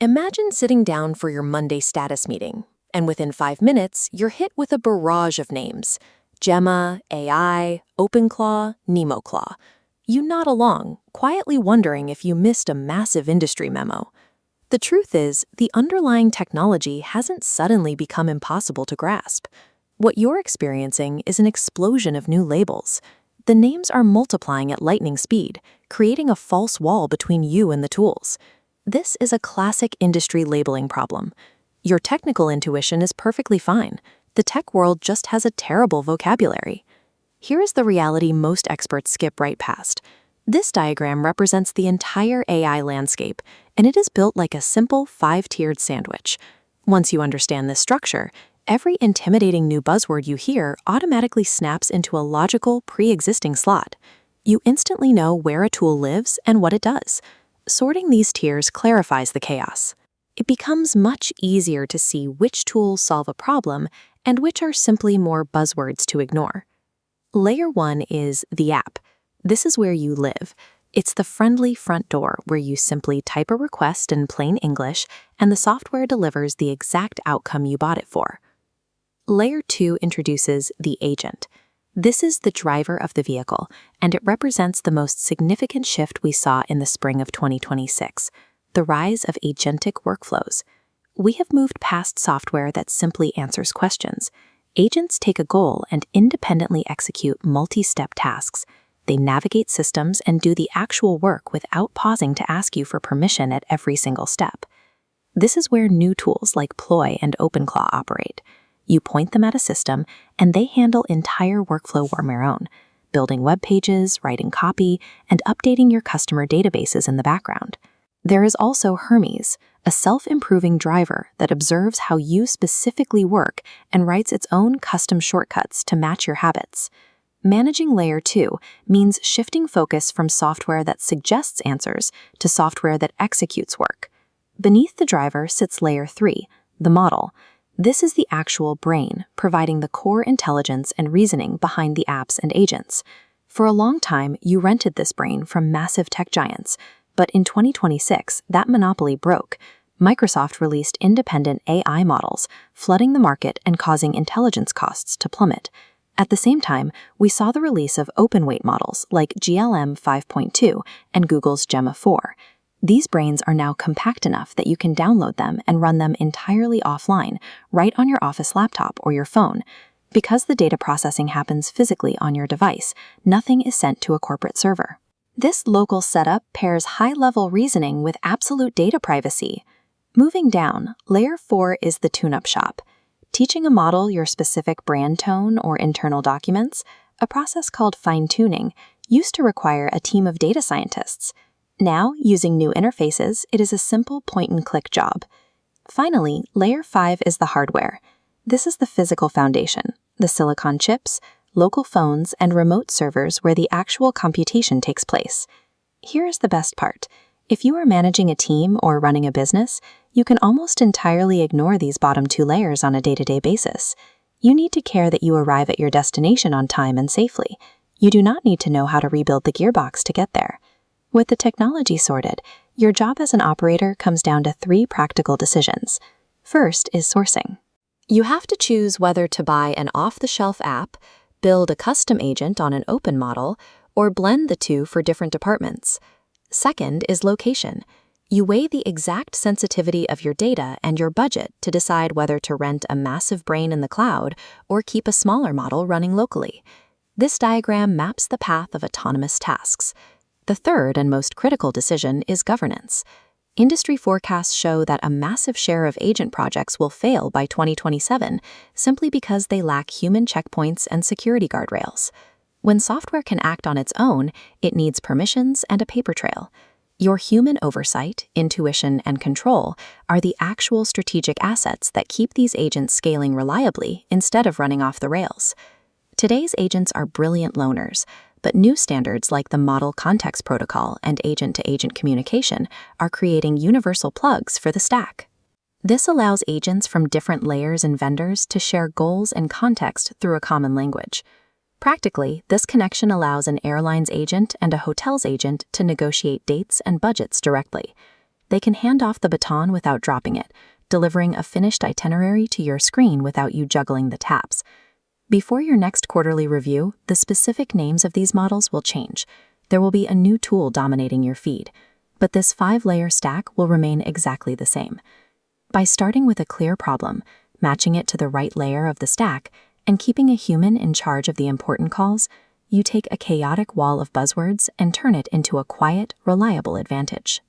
Imagine sitting down for your Monday status meeting, and within 5 minutes, you're hit with a barrage of names. Gemma, AI, OpenClaw, NemoClaw. You nod along, quietly wondering if you missed a massive industry memo. The truth is, the underlying technology hasn't suddenly become impossible to grasp. What you're experiencing is an explosion of new labels. The names are multiplying at lightning speed, creating a false wall between you and the tools. This is a classic industry labeling problem. Your technical intuition is perfectly fine. The tech world just has a terrible vocabulary. Here is the reality most experts skip right past. This diagram represents the entire AI landscape, and it is built like a simple 5-tiered sandwich. Once you understand this structure, every intimidating new buzzword you hear automatically snaps into a logical, pre-existing slot. You instantly know where a tool lives and what it does. Sorting these tiers clarifies the chaos. It becomes much easier to see which tools solve a problem and which are simply more buzzwords to ignore. Layer 1 is the app. This is where you live. It's the friendly front door where you simply type a request in plain English and the software delivers the exact outcome you bought it for. Layer 2 introduces the agent. This is the driver of the vehicle, and it represents the most significant shift we saw in the spring of 2026, the rise of agentic workflows. We have moved past software that simply answers questions. Agents take a goal and independently execute multi-step tasks. They navigate systems and do the actual work without pausing to ask you for permission at every single step. This is where new tools like Ploy and OpenClaw operate. You point them at a system, and they handle entire workflow on their own, building web pages, writing copy, and updating your customer databases in the background. There is also Hermes, a self-improving driver that observes how you specifically work and writes its own custom shortcuts to match your habits. Managing Layer 2 means shifting focus from software that suggests answers to software that executes work. Beneath the driver sits Layer 3, the model. This is the actual brain, providing the core intelligence and reasoning behind the apps and agents. For a long time, you rented this brain from massive tech giants, but in 2026, that monopoly broke. Microsoft released independent AI models, flooding the market and causing intelligence costs to plummet. At the same time, we saw the release of open-weight models like GLM 5.2 and Google's Gemma 4. These brains are now compact enough that you can download them and run them entirely offline, right on your office laptop or your phone. Because the data processing happens physically on your device, nothing is sent to a corporate server. This local setup pairs high-level reasoning with absolute data privacy. Moving down, Layer 4 is the tune-up shop. Teaching a model your specific brand tone or internal documents, a process called fine-tuning, used to require a team of data scientists. Now, using new interfaces, it is a simple point-and-click job. Finally, Layer 5 is the hardware. This is the physical foundation, the silicon chips, local phones, and remote servers where the actual computation takes place. Here is the best part. If you are managing a team or running a business, you can almost entirely ignore these bottom 2 layers on a day-to-day basis. You need to care that you arrive at your destination on time and safely. You do not need to know how to rebuild the gearbox to get there. With the technology sorted, your job as an operator comes down to 3 practical decisions. First is sourcing. You have to choose whether to buy an off-the-shelf app, build a custom agent on an open model, or blend the two for different departments. Second is location. You weigh the exact sensitivity of your data and your budget to decide whether to rent a massive brain in the cloud or keep a smaller model running locally. This diagram maps the path of autonomous tasks. The third and most critical decision is governance. Industry forecasts show that a massive share of agent projects will fail by 2027 simply because they lack human checkpoints and security guardrails. When software can act on its own, it needs permissions and a paper trail. Your human oversight, intuition, and control are the actual strategic assets that keep these agents scaling reliably instead of running off the rails. Today's agents are brilliant loners, but new standards like the Model Context Protocol and agent-to-agent communication are creating universal plugs for the stack. This allows agents from different layers and vendors to share goals and context through a common language. Practically, this connection allows an airline's agent and a hotel's agent to negotiate dates and budgets directly. they can hand off the baton without dropping it, delivering a finished itinerary to your screen without you juggling the tabs. Before your next quarterly review, the specific names of these models will change. There will be a new tool dominating your feed, but this 5-layer stack will remain exactly the same. By starting with a clear problem, matching it to the right layer of the stack, and keeping a human in charge of the important calls, you take a chaotic wall of buzzwords and turn it into a quiet, reliable advantage.